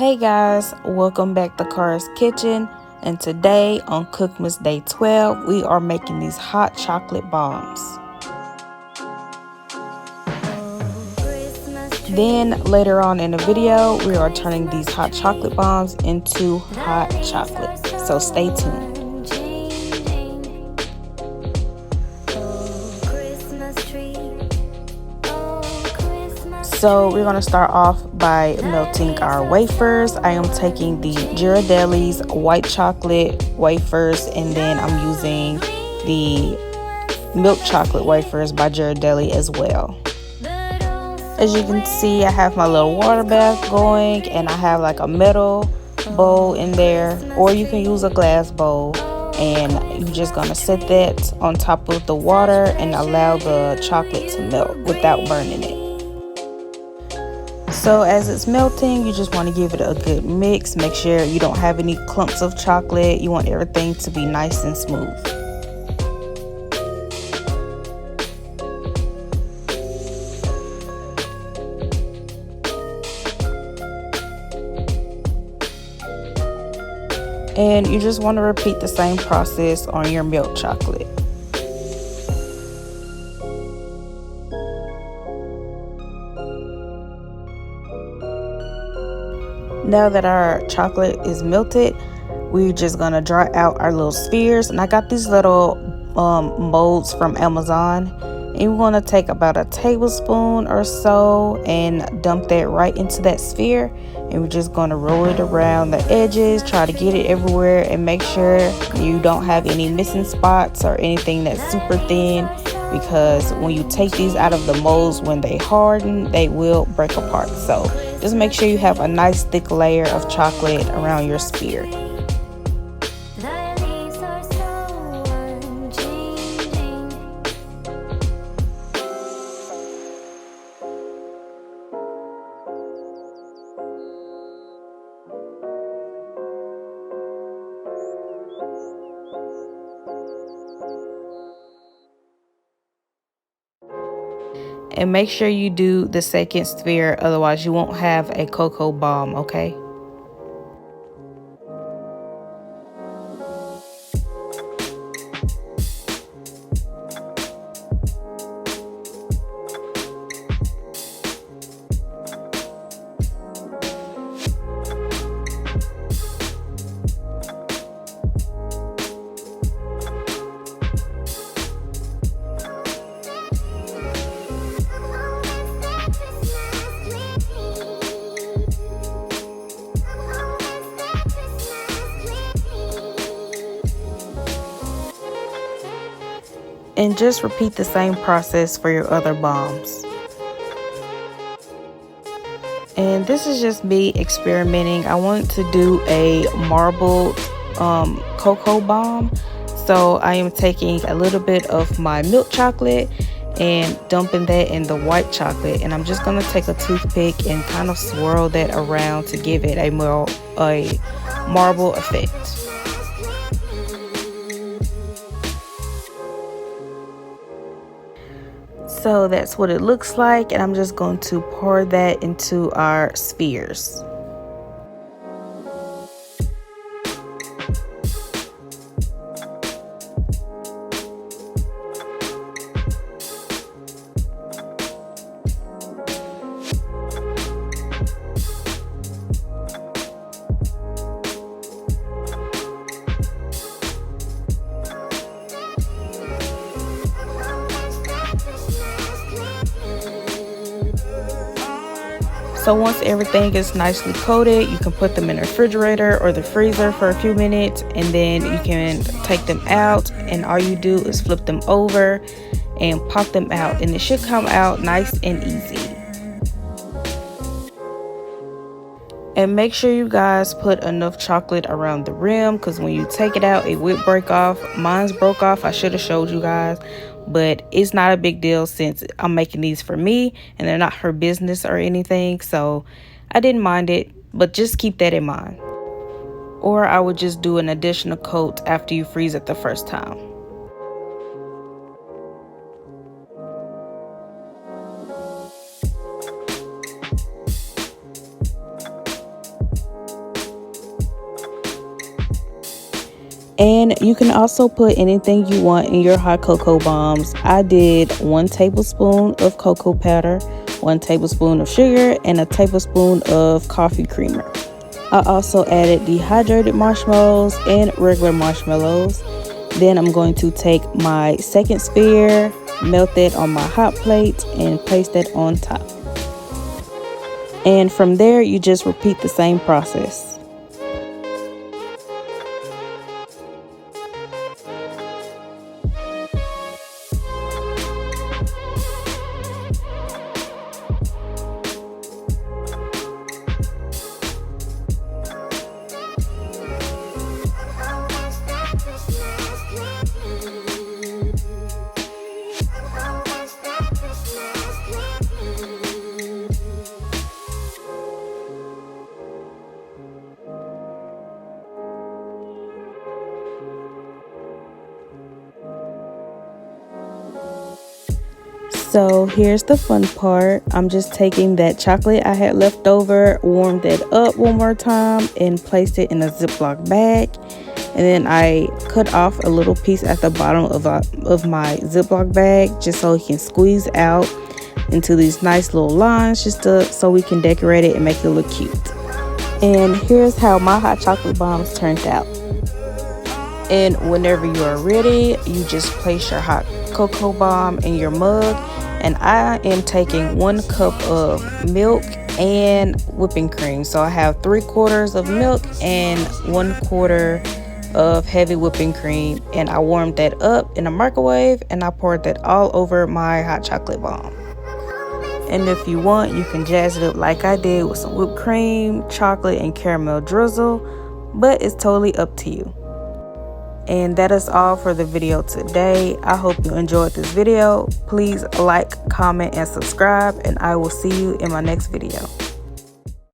Hey guys, welcome back to Cara's Kitchen, and today on Cookmas Day 12 we are making these hot chocolate bombs. Then later on in the video we are turning these hot chocolate bombs into hot chocolate, so stay tuned. So we're going to start off by melting our wafers. I am taking the Ghirardelli's white chocolate wafers, and then I'm using the milk chocolate wafers by Ghirardelli as well. As you can see, I have my little water bath going, and I have like a metal bowl in there, or you can use a glass bowl, and you're just going to set that on top of the water and allow the chocolate to melt without burning it. So as it's melting, you just want to give it a good mix. Make sure you don't have any clumps of chocolate. You want everything to be nice and smooth. And you just want to repeat the same process on your milk chocolate. Now that our chocolate is melted, we're just gonna dry out our little spheres, and I got these little molds from Amazon, and we're gonna take about a tablespoon or so and dump that right into that sphere, and we're just gonna roll it around the edges, try to get it everywhere, and make sure you don't have any missing spots or anything that's super thin, because when you take these out of the molds, when they harden, they will break apart. So just make sure you have a nice thick layer of chocolate around your sphere. And make sure you do the second sphere, otherwise you won't have a cocoa bomb, okay? And just repeat the same process for your other bombs. And this is just me experimenting. I wanted to do a marbled cocoa bomb. So I am taking a little bit of my milk chocolate and dumping that in the white chocolate. And I'm just going to take a toothpick and kind of swirl that around to give it a marble effect. So that's what it looks like, and I'm just going to pour that into our spheres. So once everything is nicely coated, you can put them in the refrigerator or the freezer for a few minutes, and then you can take them out, and all you do is flip them over and pop them out, and it should come out nice and easy. And make sure you guys put enough chocolate around the rim, because when you take it out, it will break off. Mine's broke off. I should have showed you guys, but it's not a big deal since I'm making these for me and they're not her business or anything. So I didn't mind it, but just keep that in mind. Or I would just do an additional coat after you freeze it the first time. And you can also put anything you want in your hot cocoa bombs. I did 1 tablespoon of cocoa powder, 1 tablespoon of sugar, and a tablespoon of coffee creamer. I also added dehydrated marshmallows and regular marshmallows. Then I'm going to take my second sphere, melt that on my hot plate, and place that on top. And from there, you just repeat the same process. So here's the fun part. I'm just taking that chocolate I had left over, warmed it up one more time, and placed it in a Ziploc bag. And then I cut off a little piece at the bottom of my Ziploc bag just so it can squeeze out into these nice little lines, just so we can decorate it and make it look cute. And here's how my hot chocolate bombs turned out. And whenever you are ready, you just place your hot cocoa bomb in your mug. And I am taking 1 cup of milk and whipping cream. So I have 3/4 of milk and 1/4 of heavy whipping cream. And I warmed that up in a microwave and I poured that all over my hot chocolate bomb. And if you want, you can jazz it up like I did with some whipped cream, chocolate, and caramel drizzle. But it's totally up to you. And that is all for the video today. I hope you enjoyed this video. Please like, comment, and subscribe, and I will see you in my next video.